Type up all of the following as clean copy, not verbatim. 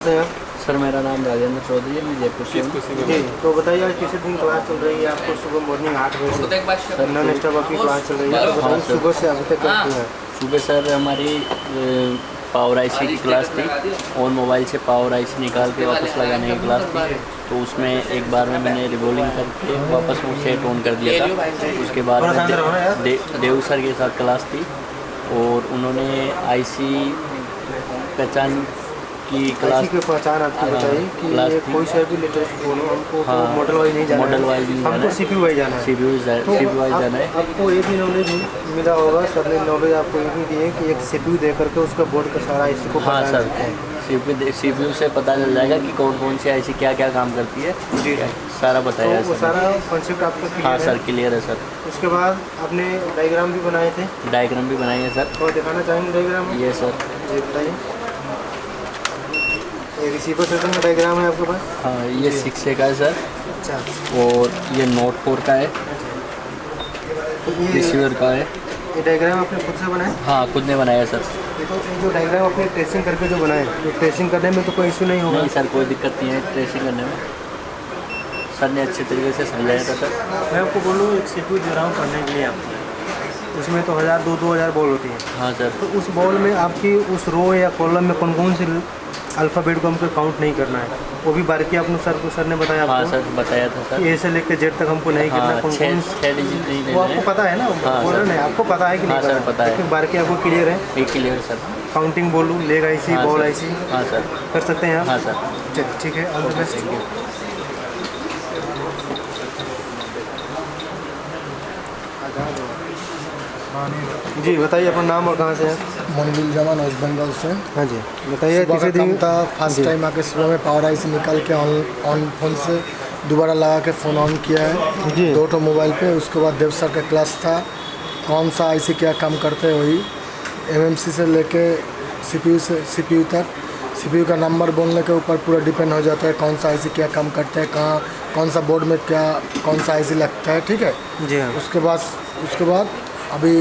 Sir मेरा नाम राजेंद्र चौधरी है, मैं जयपुर से हूँ। जी, तो बताइए आज किसी दिन क्लास चल रही है आपको? सुबह मॉर्निंग 8 बजे से नॉन स्टॉप आपकी क्लास चल रही है, तो बताइए सुबह से अभी तक क्या किया है? सुबह सर हमारी पावर आईसी की क्लास थी और मोबाइल से पावर आईसी निकाल के वापस लगाने की क्लास थी। तो उसमें एक बार में मैंने रिवॉल्विंग करके वापस वो सेट ऑन कर दिया था। उसके बाद में देव सर के साथ क्लास थी और उन्होंने आईसी पहचान की क्लास की पहचान आपकी बताइए कि ये कोई सा भी लेटेस्ट फोन हो, हमको तो मॉडल वाइज नहीं जाना, मॉडल वाइज नहीं, हमको सीपीयू वाइज जाना है। सीपीयू वाइज जाना है। आपको ये भी नॉलेज मिला होगा, सर ने नॉलेज आपको ये भी दिए कि एक सीपीयू दे करके उसका बोर्ड का सारा आईसी को हाँ सर, सीपीयू से पता चल जाएगा कि कौन कौन सी आईसी क्या क्या काम करती है। जी सारा बताया तो सारा कॉन्सेप्ट आपका क्लियर हाँ है? सर क्लियर है सर। उसके बाद आपने डायग्राम भी बनाए थे? डायग्राम भी बनाई है सर। और दिखाना चाहेंगे डायग्राम? ये सर जी बताइए। ये रिसीवर सेक्शन का डायग्राम है आपके पास? हाँ ये 6A का है सर। अच्छा, और ये नोट 4 का है, तो ये रिसीवर का है। ये डायग्राम आपने खुद से बनाया? हाँ खुद ने बनाया सर। देखो ये जो डायग्राम आपने ट्रेसिंग करके जो बनाए, तो ट्रेसिंग करने में तो कोई इशू नहीं होगा? नहीं सर कोई दिक्कत नहीं है ट्रेसिंग करने में, सर ने अच्छे तरीके से समझाया था सर। मैं आपको बोलूँ एक सीपीयू दे रहा हूँ पढ़ने के लिए आपको, उसमें तो 1000-2000 बॉल होती है। हाँ सर। तो उस बॉल में आपकी उस रो या कॉलम में कौन कौन से अल्फ़ाबेट को हमको काउंट नहीं करना है, वो भी बारीकी आपने सर ने बताया आपको? हाँ सर बताया था सर। ए से लेकर जेड तक हमको नहीं करना। हाँ, कौन 6 डिजिट नहीं वो आपको पता है ना? हाँ, बोल रहे नहीं, आपको पता है कि नहीं? हाँ सर पता है। बारीकी आपको क्लियर है? एक क्लियर सर। काउंटिंग बोलूँ, लेग आईसी, हाँ, बॉल आईसी हाँ सर कर सकते हैं आप? हाँ सर। चलिए ठीक है, ऑल द बेस्ट। जी बताइए अपना नाम और कहाँ से हैं? मोनविल जमान वेस्ट बंगाल से। हाँ जी बताइए। सुबह का किसी काम दिन था, फर्स्ट टाइम आके सुबह में पावर आईसी निकाल के ऑन फोन से दोबारा लगा के फ़ोन ऑन किया है जी। 2 मोबाइल पे। उसके बाद देव सर का क्लास था, कौन सा आईसी क्या काम करते हैं वही एमएमसी से लेके सीपीयू तक। सीपीयू का नंबर बोलने के ऊपर पूरा डिपेंड हो जाता है कौन सा आईसी क्या काम करते हैं, कहाँ कौन सा बोर्ड में क्या कौन सा आईसी लगता है, ठीक है। जी हाँ। उसके बाद अभी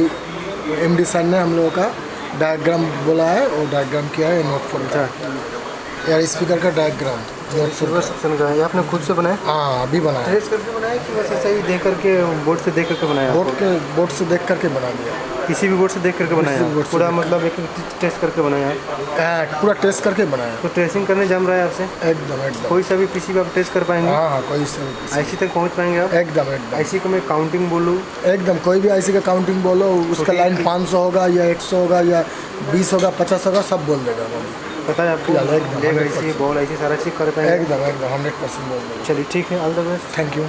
एमडी सर ने हम लोगों का डायग्राम बोला है और डायग्राम किया है नोट 4 का यार स्पीकर का डायग्राम सिल्वर सेक्शन का है, आपने खुद से बनाया? हाँ अभी बनाया। ट्रेस करके बनाया कि बस ऐसा ही देख करके बोर्ड से देख करके बनाया? बोर्ड से देख करके बना दिया। किसी भी बोर्ड से देख करके बनाया? बोर्ड से पूरा मतलब एक टेस्ट करके बनाया? पूरा टेस्ट करके बनाया। तो ट्रेसिंग करने जम रहा है आपसे? एकदम कोई सा भी पीसी पे आप टेस्ट कर पाएंगे? हाँ कोई आईसी तक पहुंच पाएंगे आप? एकदम आईसी को मैं काउंटिंग बोलूँ? एकदम कोई भी आईसी का काउंटिंग बोलो, उसका लाइन 500 होगा या 100 होगा या 20 होगा 50 होगा सब बोल देगा। पता है आपको? लेग आईसी, बॉल आईसी सारा चेक कर पाएंगे? एकदम 100% बोल देगा। चलिए ठीक है, all the best. Thank you.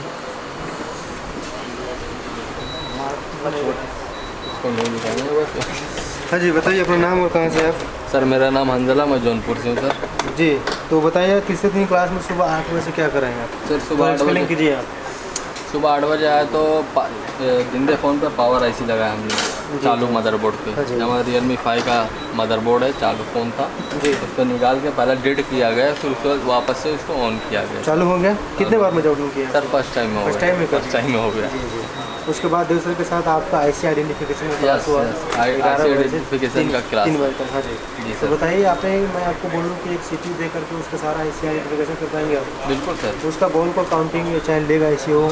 हाँ जी बताइए अपना नाम और कहाँ से आप? सर मेरा नाम हंजला, मैं जौनपुर से हूँ सर। जी तो बताइए किसी दिन क्लास में सुबह 8 बजे से क्या करेंगे आप? सर सुबह 8 बजे कीजिए आप। सुबह 8 बजे आया तो जिंदे फ़ोन पे पावर आईसी लगाया हमने चालू मदरबोर्ड पे। हाँ जी। हमारा Realme 5 का मदरबोर्ड है, चालू फ़ोन था जी। उसको निकाल के पहले डेड किया गया, फिर उसके बाद वापस से उसको ऑन किया गया। चालू हो गया? कितने बार में जॉब किया? सर फर्स्ट टाइम में हो First time में गया। कर फर्स्ट टाइम में हो गया। जी जी। उसके बाद दूसरे के साथ आपका आईसी आइडेंटिफिकेशन का क्लास हुआ? IC आइडेंटिफिकेशन का क्लास। 3 बजे तक। हाँ जी। जी तो सर। बताइए आपने, मैं आपको बोलूँ कि एक सीपीयू दे करके उसका सारा आईसी आइडेंटिफिकेशन कर पाएंगे आप? बिल्कुल सर। तो उसका बॉल को काउंटिंग, चाहे लेग आईसी हो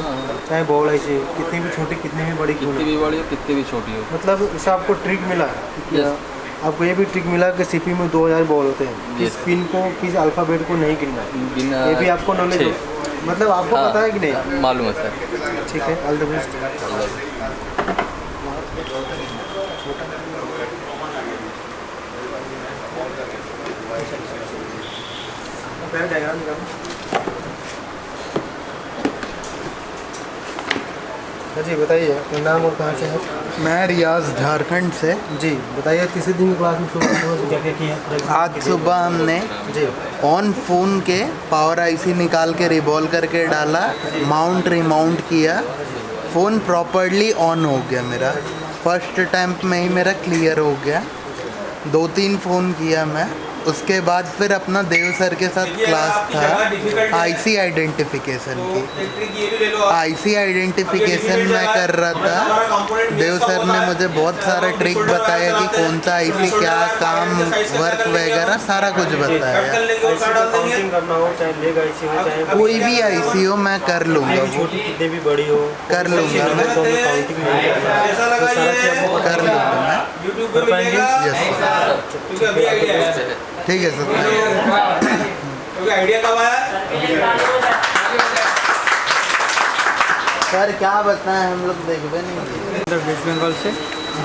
चाहे बॉल आईसी, कितनी भी छोटी कितनी भी बड़ी क्यों कितनी नहीं, भी बड़ी हो कितनी भी छोटी हो। मतलब इससे आपको ट्रिक मिला कि आपको ये भी ट्रिक मिला कि सीपीयू में 2000 बॉल होते हैं, किस पिन को किस अल्फ़ाबेट को नहीं गिनना है, बिना ये भी आपको नॉलेज है? मतलब आपको पता है कि नहीं? मालूम है सर। ठीक है, ऑल द बेस्ट। हाँ जी बताइए अपना नाम और कहाँ से है? मैं रियाज झारखंड से। जी बताइए किसी दिन की क्लास में सुबह क्या क्या किया? आज सुबह हमने जी ऑन फोन के पावर आईसी निकाल के रिवॉल्व करके डाला, माउंट रिमाउंट किया, फ़ोन प्रॉपरली ऑन हो गया मेरा। फर्स्ट टाइम में ही मेरा क्लियर हो गया। 2-3 फ़ोन किया मैं, उसके बाद फिर अपना देव सर के साथ क्लास था आईसी आइडेंटिफिकेशन की। आईसी आइडेंटिफिकेशन मैं कर रहा था, देव सर ने मुझे बहुत सारा ट्रिक बताया कि कौन सा आईसी क्या काम वर्क वगैरह सारा कुछ बताया। काउंटिंग करना हो, चाहे लेग आईसी हो, चाहे कोई भी आईसी हो मैं कर लूँगा, वो छोटी कितने भी बड़ी हो कर लूँगा मैं, काउंटिंग नहीं करना है। तो सारा चीज़ आपको कर लूँगा मैं। कर पाएंगे। यस ठीक है सर। सर क्या बताएं, हम लोग देखते नहीं। उपेंद्र वेस्ट बंगाल से।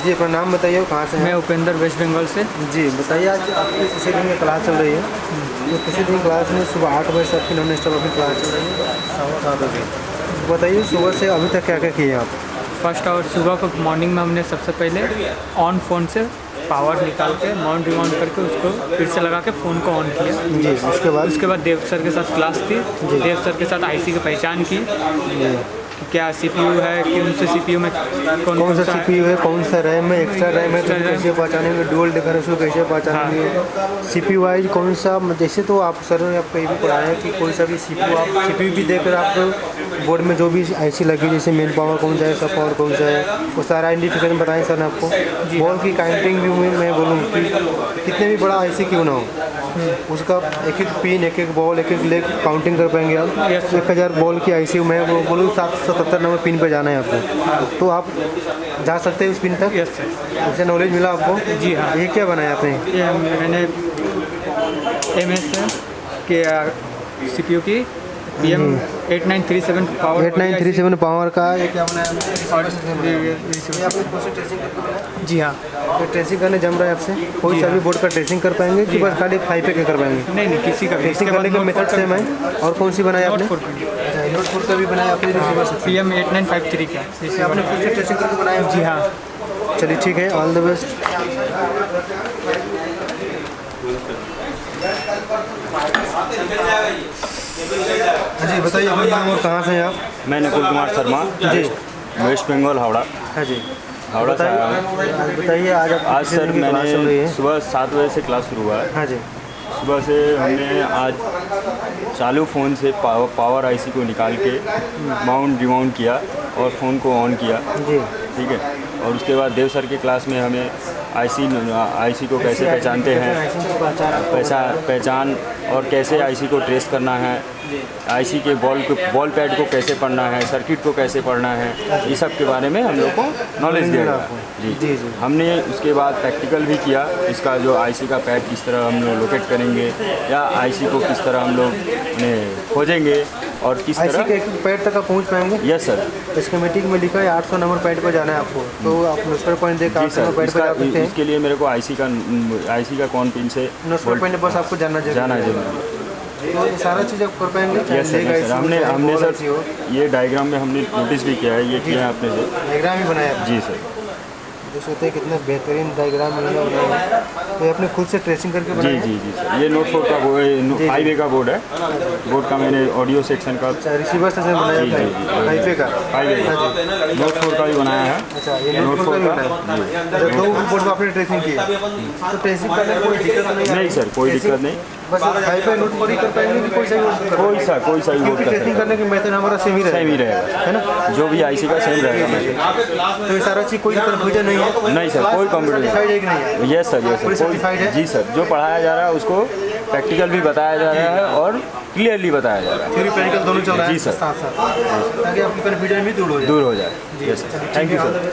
जी अपना नाम बताइए, कहाँ से हैं? मैं उपेंद्र वेस्ट बंगाल से। जी बताइए, आज आपकी किसी दिन में क्लास चल रही है, तो किसी दिन क्लास में सुबह 8 बजे से आपकी नॉन स्टॉप अपनी क्लास चल रही है 7:15 बजे। बताइए सुबह से अभी तक क्या क्या किए आप? फर्स्ट आवर सुबह को मॉर्निंग में हमने सबसे पहले ऑन फ़ोन से पावर निकाल के माउंट रिमाउंट करके उसको फिर से लगा के फ़ोन को ऑन किया। जी उसके बाद देव सर के साथ क्लास थी। देव सर के साथ आईसी की पहचान की कि क्या सीपीयू है, कि उनसे सीपीयू में कौन सा सीपीयू है, कौन सा रैम है, एक्स्ट्रा रैम है, तो कैसे पहचानेंगे, डुअल डिफर उसको कैसे पहचानेंगे, सीपीयू वाइज कौन सा, जैसे तो आप सर ने आपको ये भी पढ़ाया है कि कोई सा भी सीपीयू आप सीपीयू भी देखकर आप बोर्ड में जो भी आईसी लगी, जैसे मेन पावर कौन सा है, सब पावर कौन सा है, वो सारा आइडेंटिफिकेशन बताएं सर ने आपको। बॉल की काउंटिंग भी मैं बोलूँ कि कितने भी बड़ा आईसी क्यों ना हो, उसका एक एक पिन, एक एक बॉल, एक एक लेग काउंटिंग कर पाएंगे आप। 1000 बॉल की आईसी मैं वो बोलूँ 777 नंबर पिन पे जाना है आपको, तो आप जा सकते हैं उस पिन तक। Yes sir. ऐसे नॉलेज मिला आपको? जी हाँ। ये क्या बनाया आपने? ये मैंने MS के सीपीयू की PM 8937 पावर 8937 पावर का ये क्या बनाया? और जी हाँ। तो ट्रेसिंग करने जम रहा है आपसे, कोई सा भी बोर्ड का ट्रेसिंग कर पाएंगे कि बस खाली 5 पे कर पाएंगे? नहीं किसी का भी। ट्रेसिंग करने का मेथड सेम है। और कौन सी बनाई आपने? नोट 4 का भी बनाया आपने? PM 8953 का इसे आपने खुद से ट्रेसिंग करके बनाया? जी हाँ। चलिए ठीक है, ऑल द बेस्ट। जी बताइए अपना नाम और कहाँ से हैं आप? मैं नकुल कुमार शर्मा जी वेस्ट बंगाल हावड़ा। हाँ जी हावड़ा से आया हूँ। बताइए आज आप आज सर मैंने सुबह 7 बजे से क्लास शुरू हुआ है। हाँ जी सुबह से हमने आज चालू फ़ोन से पावर आईसी को निकाल के माउंट रिमाउंट किया और फ़ोन को ऑन किया। जी ठीक है, और उसके बाद देव सर की क्लास में हमें आईसी को कैसे पहचानते हैं, पहचान और कैसे आईसी को ट्रेस करना है, आईसी के बॉल पैड को कैसे पढ़ना है, सर्किट को कैसे पढ़ना है, ये सब के बारे में हम लोग को नॉलेज दिया गया। जी हमने उसके बाद प्रैक्टिकल भी किया, इसका जो आईसी का पैड किस तरह हम लोग लोकेट करेंगे या आईसी को किस तरह हम लोग खोजेंगे और किस तरह आईसी के एक पैड तक आप पहुँच पाएंगे। Yes sir. स्कीमेटिक में लिखा है 800 नंबर पैड पर जाना है आपको, तो आप नोस्टर पॉइंट देकर 800 पैड पर जा सकते हैं। इसके लिए मेरे को आईसी का कौन पिन से नोस्टर पॉइंट बस आपको जाना जरूरी है। तो ये सारा चीज़ आप कर पाएंगे। Yes sir. हमने सर ये डायग्राम में हमने नोटिस भी किया है, ये किया है आपने से डायग्राम भी बनाया है। जी सर। जो सोचते हैं कितना बेहतरीन डायग्राम बनाया है, तो आपने खुद से ट्रेसिंग करके जी बनाया? जी जी सर। ये नोट 4 का 5A का बोर्ड है। बोर्ड का मैंने ऑडियो सेक्शन का रिसीवर से बनाया जी, जी, जी। 5A का 5A का नोट 4 का भी बनाया है। अच्छा ये नोट 4 का भी बनाया है। तो 2 बोर्ड में आपने ट्रेसिंग की है, तो ट्रेसिंग करने में कोई दिक्कत नहीं सर, कोई दिक्कत नहीं। बस 5A नोट पर ही कर पाएंगे कि कोई सा भी कोई सा ट्रेसिंग करने की मेथड हमारा सेम ही रहेगा, है ना? जो भी आईसी का सेम रहेगा। तो ये सारा चीज़ कोई कन्फ्यूजन नहीं है? नहीं सर, कोई कंप्यूटर सर्टिफाइड है कि नहीं है? यस सर, यस पूरी सर। सर्टिफाइड है? जी सर, जो पढ़ाया जा रहा है उसको प्रैक्टिकल भी बताया जा रहा है और क्लियरली बताया जा रहा है। थ्योरी प्रैक्टिकल दोनों चल रहा है जी सर। साथ साथ, ताकि आपकी कन्फ्यूजन भी दूर हो जाए। Yes sir, thank you sir.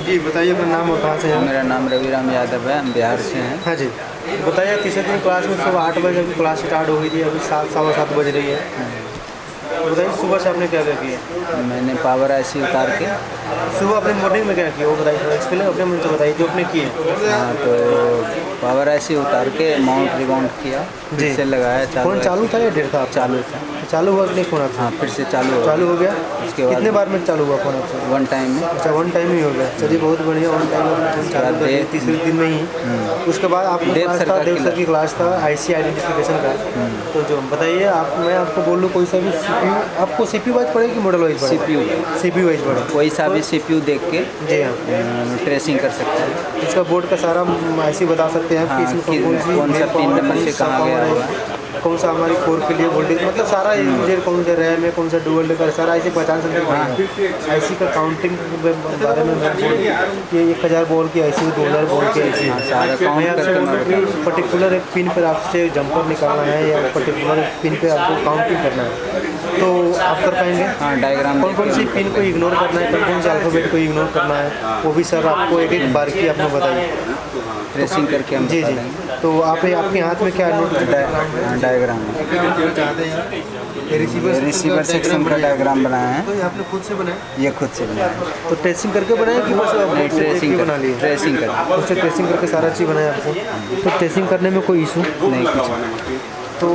जी बताइए अपना नाम और कहाँ से हैं? मेरा नाम रविराम यादव है, हम बिहार से हैं। हाँ जी बताइए, तीसरे दिन क्लास में सुबह 8 बजे अभी क्लास स्टार्ट हो गई थी, अभी 7 बज रही है। बताइए सुबह से आपने क्या क्या किया? मैंने पावर आईसी उतार के सुबह अपने मॉर्निंग में क्या किया वो बताइए, थोड़ा एक्सप्लेन अपने मुझे तो बताइए जो आपने किए। हाँ, तो पावर आईसी उतार के माउंट रिमाउंट किया, फिर से लगाया। फोन चालू था या डेढ़ था? चालू था। चालू हुआ कि नहीं फ़ोन आपसे? हाँ फिर से चालू हो चालू हो गया। उसके बाद कितने बार में चालू हुआ फ़ोन आपसे? 1 टाइम में। अच्छा, 1 टाइम ही हो गया। चलिए बहुत बढ़िया, 1 टाइम में फ़ोन चालू कर दिया तीसरे दिन में ही। उसके बाद आपका देव क्लास सर था, का देव सर की क्लास था IC आइडेंटिफिकेशन का। तो जो बताइए आप, मैं आपको बोल लूँ कोई सा भी CPU, आपको CPU वाइज पड़े कि मॉडल वाइज पड़े? CPU वाइज पड़े। कोई सा भी CPU देख के जी हाँ, ट्रेसिंग कर सकते हैं। इसका बोर्ड का सारा ऐसे बता सकते हैं कि इसमें कौन सा पिन नंबर से कहाँ गया होगा, कौन सा हमारी कोर के लिए वोल्टेज, मतलब सारा यूजर कौन सा रैम है, कौन सा डुअल डेकर, सारा ऐसे पहचान सकते हैं। IC का काउंटिंग के बारे में ये 1000 बॉल की IC, 2000 बॉल की IC, मैं आपसे बोल रहा हूँ कि पर्टिकुलर एक पिन पर आपसे जंपर निकालना है या पर्टिकुलर पिन पे आपको काउंटिंग करना है, तो आप कर पाएंगे? हाँ, डायग्राम कौन कौन सी पिन को इग्नोर करना है, कौन कौन से अल्फ़ाबेट को इग्नोर करना है, वो भी सर आपको एक एक बार की आपने बताइए। ट्रेसिंग करके हम जी बता जी। देंगे। तो आप आपके हाथ में क्या नोट डायग्राम रिसीवर सेक्शन का डायग्राम बनाया है। तो ये आपने खुद से बनाया? ये खुद से बनाया है। तो ट्रेसिंग करके बनाया कि बस आपने ट्रेसिंग बना लिया? ट्रेसिंग कर खुद से ट्रेसिंग करके सारा चीज़ बनाया आपको। तो ट्रेसिंग करने में कोई इशू नहीं कुछ। तो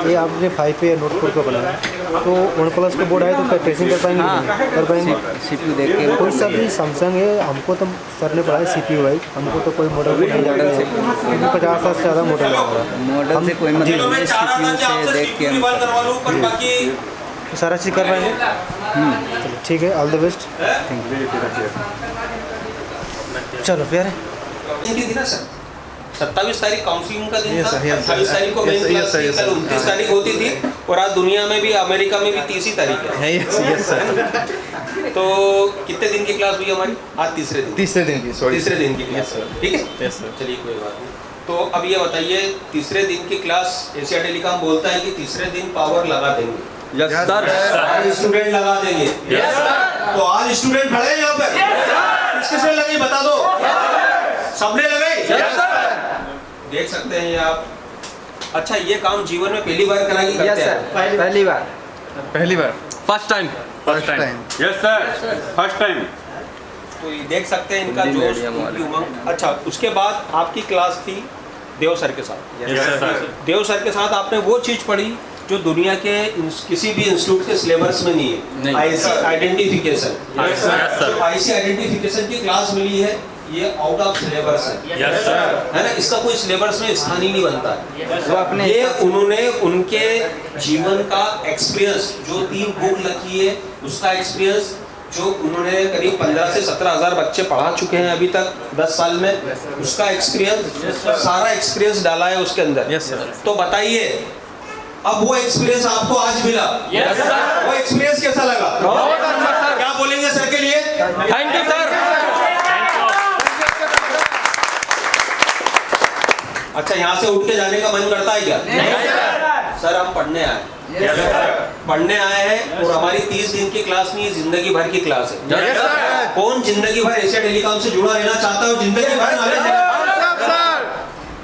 ये आपने 5 पे नोट कोड का बनाया, तो OnePlus का बोर्ड आए तो क्या ट्रेसिंग कर पाएंगे? हाँ, कर पाएंगे। CPU देख के कोई सा भी सैमसंग है, हमको तो सर ने पढ़ाया CPU वाइज, हमको तो कोई मॉडल नहीं जानते हैं, 50 से ज़्यादा मॉडल है। मॉडल से कोई मतलब नहीं, CPU से देख के हम सारा चीज़ कर पाएंगे। चलो ठीक है, ऑल द बेस्ट। चलो फिर 27 तारीख काउंसलिंग का दिन था, 28 तारीख को मेन क्लास थी, कल 29 तारीख होती थी, और आज दुनिया में भी, अमेरिका में भी 30 तारीख है। Yes sir. तो कितने दिन की क्लास हुई हमारी? आज तीसरे दिन की सॉरी। तीसरे दिन की क्लास, ठीक है। Yes sir. चलिए कोई बात नहीं। तो अब ये बताइए, तीसरे दिन की क्लास एशिया टेलीकॉम बोलता है कि तीसरे दिन पावर लगा देंगे। Yes sir. आज स्टूडेंट लगा देंगे। Yes sir. तो आज स्टूडेंट खड़े हैं यहाँ पर? किसके लगी बता दो? सबने लगाई? Yes sir. देख सकते हैं ये आप। अच्छा, ये काम जीवन में पहली बार करा के करते हैं? पहली बार first time. Yes sir, first time. तो ये देख सकते हैं इनका जोश, इनकी उमंग। अच्छा, उसके बाद आपकी क्लास थी देव सर के साथ। देव सर के साथ आपने वो चीज़ पढ़ी जो दुनिया के किसी भी इंस्टीट्यूट के सिलेबस में नहीं है, IC आइडेंटिफिकेशन। IC आइडेंटिफिकेशन की क्लास मिली है, ये आउट ऑफ सिलेबस है। Yes sir. है ना, इसका कोई सिलेबस में स्थान ही नहीं बनता है। वो अपने ये उन्होंने उनके जीवन का एक्सपीरियंस, जो 3 बुक लिखी है उसका एक्सपीरियंस, जो उन्होंने करीब 15 से 17 हज़ार बच्चे पढ़ा चुके हैं अभी तक 10 साल में, उसका एक्सपीरियंस, सारा एक्सपीरियंस डाला है उसके अंदर। Yes sir. तो बताइए, अब वो एक्सपीरियंस आपको आज मिला। Yes sir. वो एक्सपीरियंस कैसा लगा? क्या बोलेंगे सर के लिए? Thank you sir. अच्छा, यहाँ से उठ के जाने का मन करता है क्या? नहीं सर, हम पढ़ने आए। पढ़ने आए हैं, और हमारी 30 दिन की क्लास नहीं, जिंदगी भर की क्लास है। कौन जिंदगी भर एशिया टेलीकॉम से जुड़ा रहना चाहता है और जिंदगी भर नॉलेज?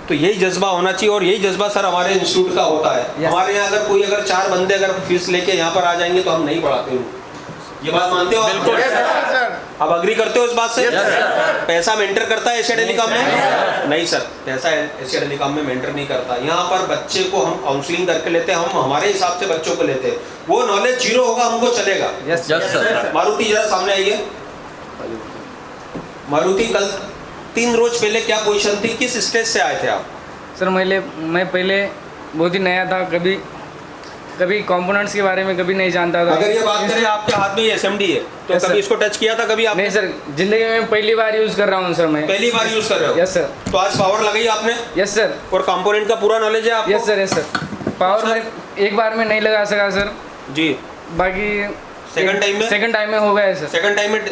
तो यही जज्बा होना चाहिए, और यही जज्बा सर हमारे इंस्टीट्यूट का होता है। हमारे यहाँ अगर 4 बंदे अगर फीस लेके यहाँ पर आ जाएंगे तो हम नहीं पढ़ाते हो। ये बात मानते हो? बिल्कुल। अब अग्री करते हो इस बात से? पैसा मेंटर करता है एशिया टेलीकॉम में? नहीं सर, पैसा एशिया टेलीकॉम में मेंटर नहीं करता। यहाँ पर बच्चे को हम काउंसलिंग करके लेते हैं, हम हमारे हिसाब से बच्चों को लेते हैं। वो नॉलेज जीरो होगा, हमको चलेगा। Yes sir. मारुति जरा सामने आइए। मारुति, कल 3 रोज पहले क्या पोजीशन थी, किस स्टेज से आए थे आप? सर मैं पहले बहुत ही नया था, कभी कंपोनेंट्स के बारे में कभी नहीं जानता था। अगर ये बात करें, आपके हाथ में ये SMD है, तो कभी इसको टच किया था कभी आपने? नहीं सर, जिंदगी में पहली बार यूज़ कर रहा हूँ सर मैं। पहली बार यूज़ कर रहे हो? Yes sir. तो आज पावर लगाई आपने? Yes sir. और कंपोनेंट का पूरा नॉलेज है आपको? Yes sir. Yes sir. Power में एक बार में नहीं लगा सका सर जी, बाकी सेकंड टाइम में हो गया है सर। सेकंड टाइम में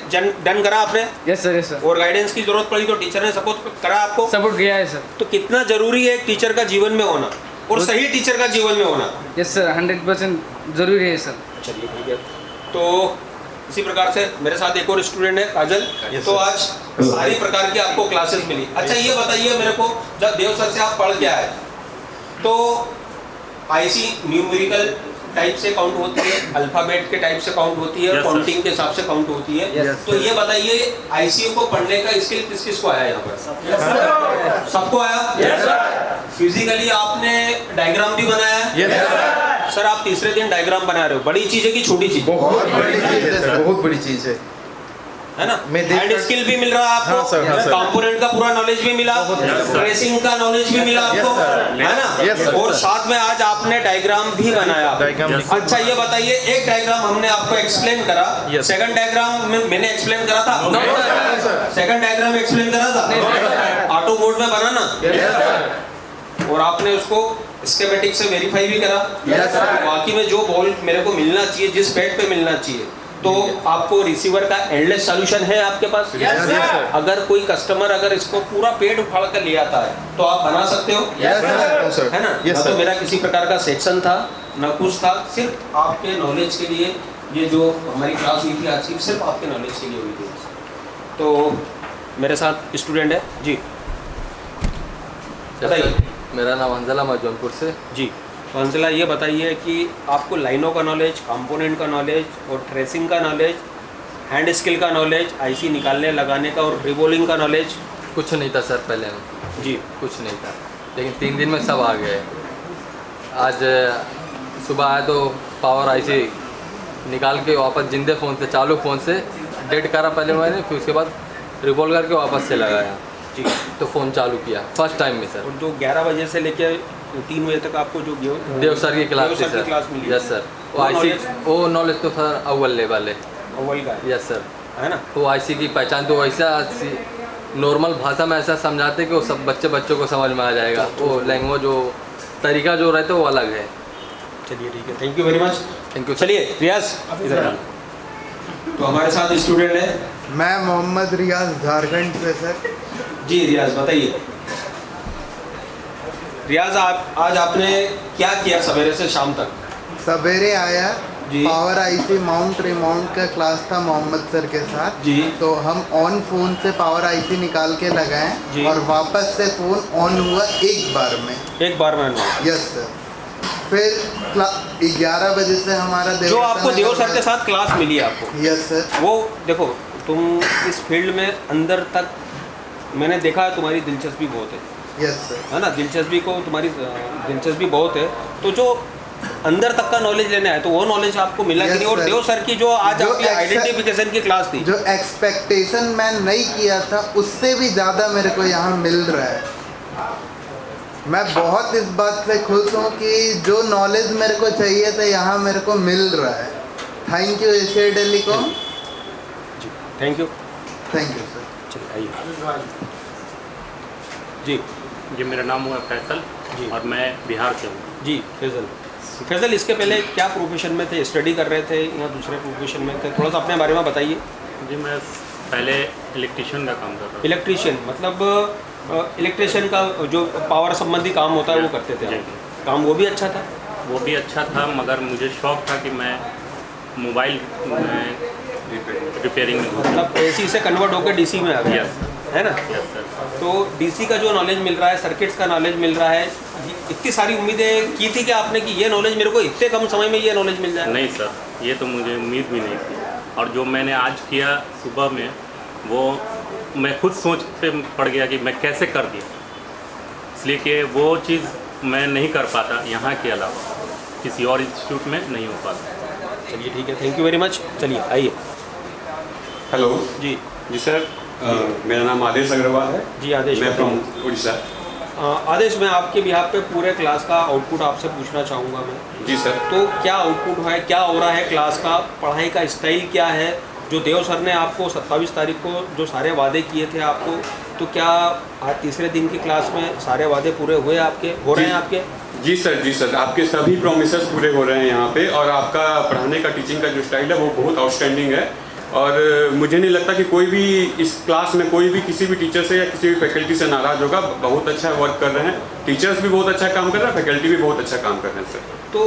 डन करा आपने? Yes sir. Yes sir. और गाइडेंस की जरूरत पड़ी तो टीचर ने सपोर्ट करा आपको? सपोर्ट किया है सर। तो कितना जरूरी है एक टीचर का जीवन में होना, और सही टीचर का जीवन में होना? यस सर, 100% जरूरी है सर। चलिए ठीक है। तो इसी प्रकार से मेरे साथ एक और स्टूडेंट है, काजल। तो आज सारी प्रकार की आपको क्लासेस मिली। अच्छा, ये बताइए मेरे को, जब देव सर से आप पढ़ के आए तो IC न्यूमेरिकल टाइप से काउंट होती है, अल्फाबेट के टाइप से काउंट होती है, काउंटिंग के हिसाब से काउंट होती है। तो ये बताइए, IC को पढ़ने का स्किल किस किस को आया यहाँ पर? सबको आया? फिजिकली आपने डायग्राम भी बनाया? सर आप तीसरे दिन डायग्राम बना रहे हो, बड़ी चीज है कि छोटी चीज? बहुत बड़ी चीज है सर, बहुत बड़ी चीज है ना? मैं देख हैंड स्किल भी मिल रहा है आपको, हाँ सर, हाँ सर। कंपोनेंट का पूरा नॉलेज भी मिला, ट्रेसिंग का नॉलेज भी मिला आपको, है ना? और साथ में आज आपने डायग्राम भी बनाया। अच्छा ये बताइए, एक डायग्राम हमने आपको एक्सप्लेन करा, सेकंड डायग्राम मैंने एक्सप्लेन करा था? सेकंड डायग्राम एक्सप्लेन करा था? ऑटो मोड में बना ना? और आपने उसको स्कीमेटिक से वेरीफाई भी करा? बाकी में जो बॉल मेरे को मिलना चाहिए, जिस पैड पे मिलना चाहिए, तो आपको रिसीवर का एंडलेस सॉल्यूशन है आपके पास? अगर कोई कस्टमर अगर इसको पूरा पेड़ उखाड़ कर ले आता है तो आप बना सकते हो, है ना? ना तो मेरा किसी प्रकार का सेक्शन था ना कुछ था, सिर्फ आपके नॉलेज के लिए ये जो हमारी क्लास हुई थी आज की, सिर्फ आपके नॉलेज के लिए हुई थी। तो मेरे साथ स्टूडेंट है जी, बताइए। मेरा नाम अंजला, मैं जौनपुर से। जी तो अंजला ये बताइए कि आपको लाइनों का नॉलेज, कंपोनेंट का नॉलेज और ट्रेसिंग का नॉलेज, हैंड स्किल का नॉलेज, आईसी निकालने लगाने का और रिबोलिंग का नॉलेज कुछ नहीं था सर पहले जी, कुछ नहीं था, लेकिन 3 दिन में सब आ गए। आज सुबह आया तो पावर आईसी निकाल के वापस जिंदे फ़ोन से, चालू फ़ोन से डेड करा पहले मैंने, फिर उसके बाद रिबॉल करके वापस से लगाया जी, तो फ़ोन चालू किया फर्स्ट टाइम में सर। और जो 11 बजे से लेकर 3 बजे तक आपको जो देव सर की क्लास थी सर। क्लास मिली? Yes sir. वो आईसी, वो नॉलेज तो सर अव्वल लेवल है, अव्वल का है। यस सर, है ना? वो आईसी की पहचान तो वैसा नॉर्मल भाषा में ऐसा समझाते कि वो सब बच्चों को समझ में आ जाएगा, वो लैंग्वेज जो तरीका जो रहता है वो अलग है। चलिए ठीक है, thank you very much. Thank you. चलिए रियाज इधर आ। तो हमारे साथ स्टूडेंट है, मैं मोहम्मद रियाज, झारखंड से सर। जी रियाज बताइए। रियाज आप आज आपने क्या किया सवेरे से शाम तक? सवेरे आया जी। पावर आईसी माउंट रिमाउंट का क्लास था मोहम्मद सर के साथ जी। तो हम ऑन फोन से पावर आईसी निकाल के जी। लगाए और वापस से फोन ऑन हुआ एक बार में। एक बार में? Yes sir. फिर 11 बजे से हमारा जो आपको देव सर के साथ क्लास मिली है आपको, यस सर, वो देखो तुम इस फील्ड में अंदर तक मैंने देखा है, तुम्हारी दिलचस्पी बहुत है, यस सर, है ना? दिलचस्पी को तुम्हारी दिलचस्पी बहुत है, तो जो अंदर तक का नॉलेज लेना है तो वो नॉलेज आपको मिला कि नहीं? और देव सर की जो आज आपकी आइडेंटिफिकेशन की क्लास थी, जो एक्सपेक्टेशन मैं नहीं किया था उससे भी ज़्यादा मेरे को यहाँ मिल रहा है। मैं बहुत इस बात से खुश हूँ कि जो नॉलेज मेरे को चाहिए था यहाँ मेरे को मिल रहा है। Thank you Asia telecom. जी thank you. Thank you sir. चलिए आइए जी। जी मेरा नाम हुआ फैसल जी और मैं बिहार से हूँ। जी फैसल इसके पहले क्या प्रोफेशन में थे? स्टडी कर रहे थे या दूसरे प्रोफेशन में थे? थोड़ा सा अपने बारे में बताइए। जी मैं पहले इलेक्ट्रिशियन का काम कर रहा था। इलेक्ट्रिशियन मतलब इलेक्ट्रिशियन का जो पावर संबंधी काम होता है वो करते थे आप? काम वो भी अच्छा था? वो भी अच्छा था, मगर मुझे शौक था कि मैं मोबाइल में रिपेयरिंग में मतलब एसी से कन्वर्ट होकर डीसी में आ गया, है ना? Yes sir. तो डीसी का जो नॉलेज मिल रहा है, सर्किट्स का नॉलेज मिल रहा है, इतनी सारी उम्मीदें की थी कि आपने कि ये नॉलेज मेरे को इतने कम समय में ये नॉलेज मिल जाए? नहीं सर, ये तो मुझे उम्मीद भी नहीं थी, और जो मैंने आज किया सुबह में वो मैं खुद सोच पे पड़ गया कि मैं कैसे कर दिया, इसलिए कि वो चीज़ मैं नहीं कर पाता यहाँ के अलावा किसी और इंस्टीट्यूट में नहीं हो पाता। चलिए ठीक है, थैंक यू वेरी मच। चलिए आइए। हेलो जी। जी सर, मेरा नाम आदेश अग्रवाल है। जी आदेश, मैं फ्रॉम उड़ीसा। आदेश, मैं आपके बिहार पे पूरे क्लास का आउटपुट आपसे पूछना चाहूँगा मैं। जी सर। तो क्या आउटपुट है, क्या हो रहा है क्लास का, पढ़ाई का स्टाइल क्या है? जो देव सर ने आपको 27 तारीख को जो सारे वादे किए थे आपको, तो क्या आज तीसरे दिन की क्लास में सारे वादे पूरे हुए आपके, हो रहे हैं आपके? जी सर, आपके सभी प्रोमिसेस पूरे हो रहे हैं यहाँ पे, और आपका पढ़ाने का, टीचिंग का जो स्टाइल है वो बहुत आउटस्टैंडिंग है। और मुझे नहीं लगता कि कोई भी इस क्लास में कोई भी किसी भी टीचर से या किसी भी फैकल्टी से नाराज़ होगा। बहुत अच्छा वर्क कर रहे हैं, टीचर्स भी बहुत अच्छा काम कर रहे हैं, फैकल्टी भी बहुत अच्छा काम कर रहे हैं सर। तो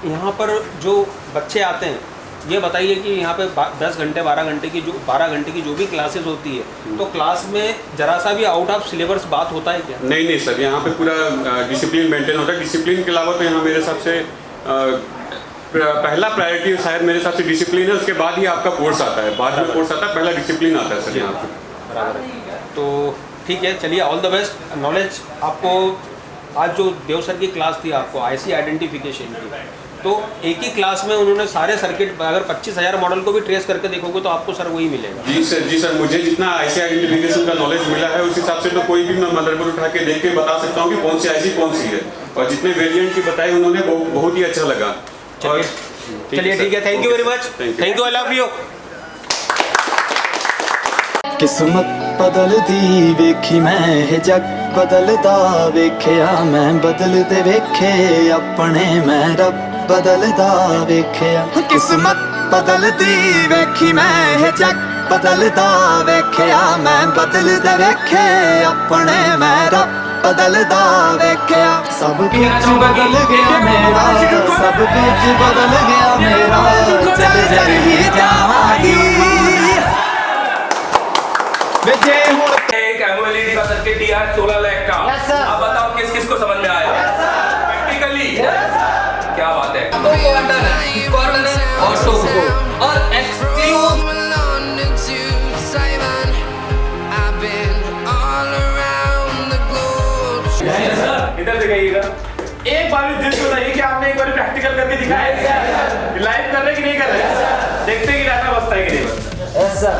यहाँ पर जो बच्चे आते हैं, ये बताइए कि यहाँ पे 10 घंटे 12 घंटे की जो भी क्लासेस होती है, तो क्लास में जरा सा भी आउट ऑफ सिलेबस बात होता है क्या? नहीं सर, यहाँ पे पूरा डिसिप्लिन मेंटेन होता है। डिसिप्लिन के अलावा तो यहाँ मेरे हिसाब से पहला प्रायोरिटी शायद मेरे हिसाब से डिसिप्लिन है, उसके बाद ही आपका कोर्स आता है, बाद में कोर्स आता है, पहला डिसिप्लिन आता है सर यहाँ पे। बराबर है। तो ठीक है, चलिए ऑल द बेस्ट। नॉलेज आपको आज जो देव सर की क्लास थी आपको आईसी आइडेंटिफिकेशन की, तो एक ही क्लास में उन्होंने सारे सर्किट, अगर 25,000 मॉडल को भी ट्रेस करके देखोगे तो आपको सर वही मिलेगा। जी सर मुझे जितना IC आइडेंटिफिकेशन का नॉलेज मिला है उस हिसाब से तो कोई भी मैं मदरबोर्ड उठा के देख के बता सकता हूँ कि कौन सी IC कौन सी है, और जितने वेरिएंट की बताई उन्होंने बहुत ही अच्छा लगा। चलिए ठीक है, thank you very much, thank you, I love you. किस्मत बदलदी वेखी मैं जग बदलदा वेखिया मैं बदलदे वेखे अपने मैं रब बदलदा वेखिया। किस्मत बदलदी वेखी मैं जग बदलदा वेखिया मैं बदलदे वेखे अपने मैं रब बदलदा वेखिया। सब कुछ बदल गया मेरा, सब कुछ बदल गया मेरा, चल चल ही जावांगी। एक एमओएलईडी का सर्किट दिया है 16 लाख का। अब बताओ किस किस को समझ में आया प्रैक्टिकली? क्या बात है। और एक्सक्लूड इधर दिखाइएगा, एक बार भी दिल से बताइए कि आपने एक बार प्रैक्टिकल करके दिखाया है, लाइव कर रहे कि नहीं कर रहे, देखते कि डाटा बचता है कि नहीं बचता।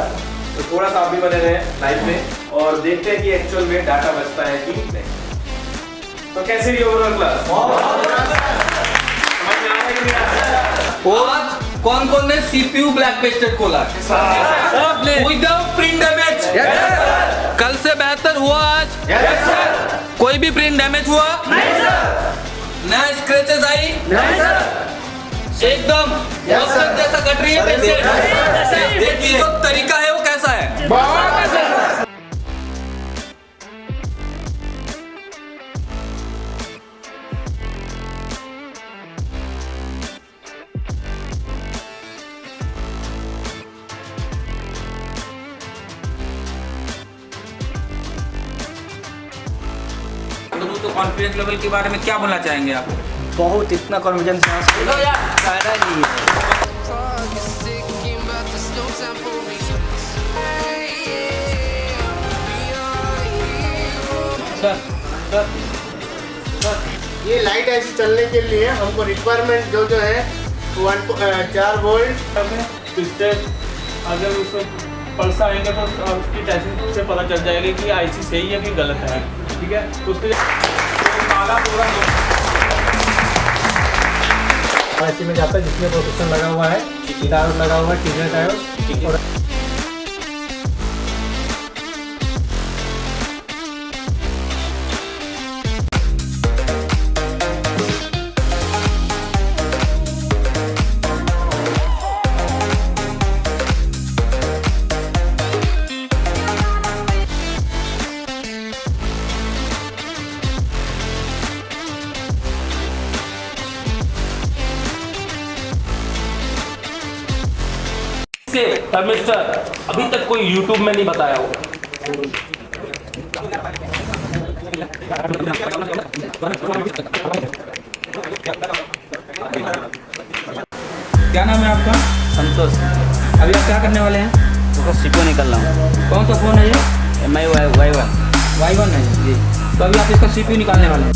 तो थोड़ा सा आप भी बने रहे लाइव में और देखते हैं कि एक्चुअल में डाटा बचता है कि नहीं। तो कैसे रही ओवरऑल क्लास? समझ में आया कि नहीं आया? आज कौन कौन ने CPU ब्लैक पेस्टेड खोला? Without print damage. कल से बेहतर हुआ आज? कोई भी प्रिंट डैमेज हुआ? नया स्क्रैचेस आई? एकदम जैसा कट रही है पेस्टेड। देखिए जो तरीका है वो कैसा है। तो कॉन्फिडेंस लेवल के बारे में क्या बोलना चाहेंगे आप? बहुत इतना कॉन्फिडेंस यहाँ से फायदा नहीं है। ये लाइट ऐसी चलने के लिए हमको रिक्वायरमेंट जो है 4 वोल्ट इससे अगर उसको पल्स आएंगे तो उसकी टेस्टिंग से पता चल जाएगा कि IC सही है कि गलत है। ठीक है, तो उसके माला पूरा IC में जाता है जिसमें प्रोटेक्शन लगा हुआ है, डायोड लगा हुआ है, टीजर डायोड और मिस्टर अभी तक कोई YouTube में नहीं बताया होगा। क्या नाम है आपका? संतोष। अभी आप क्या करने वाले हैं? तो सीपीयू निकल रहा हूँ। कौन सा फोन है ये? MI Y1 है जी। तो अभी आप इसका CPU निकालने वाले हैं।